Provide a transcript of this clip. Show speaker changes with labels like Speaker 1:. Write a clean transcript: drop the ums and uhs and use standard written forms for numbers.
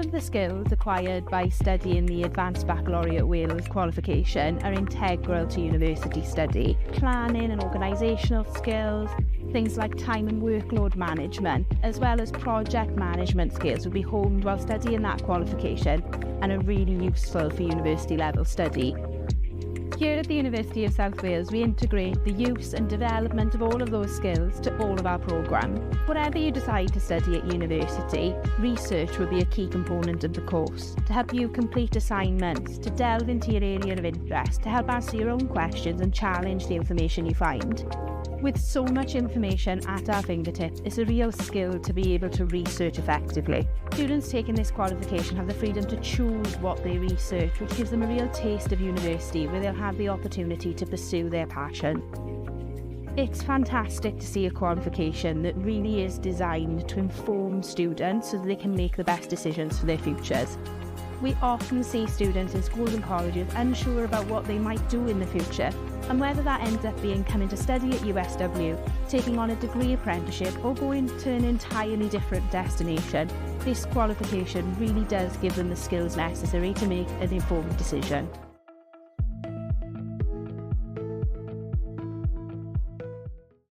Speaker 1: of the skills acquired by studying the Advanced Bagloriaeth Wales qualification are integral to university study. Planning and organisational skills, things like time and workload management, as well as project management skills will be honed while studying that qualification and are really useful for university level study. Here at the University of South Wales, we integrate the use and development of all of those skills to all of our programmes. Whatever you decide to study at university, research will be a key component of the course to help you complete assignments, to delve into your area of interest, to help answer your own questions and challenge the information you find. With so much information at our fingertips, it's a real skill to be able to research effectively. Students taking this qualification have the freedom to choose what they research, which gives them a real taste of university where they'll have the opportunity to pursue their passion. It's fantastic to see a qualification that really is designed to inform students so that they can make the best decisions for their futures. We often see students in schools and colleges unsure about what they might do in the future, and whether that ends up being coming to study at USW, taking on a degree apprenticeship, or going to an entirely different destination, this qualification really does give them the skills necessary to make an informed decision.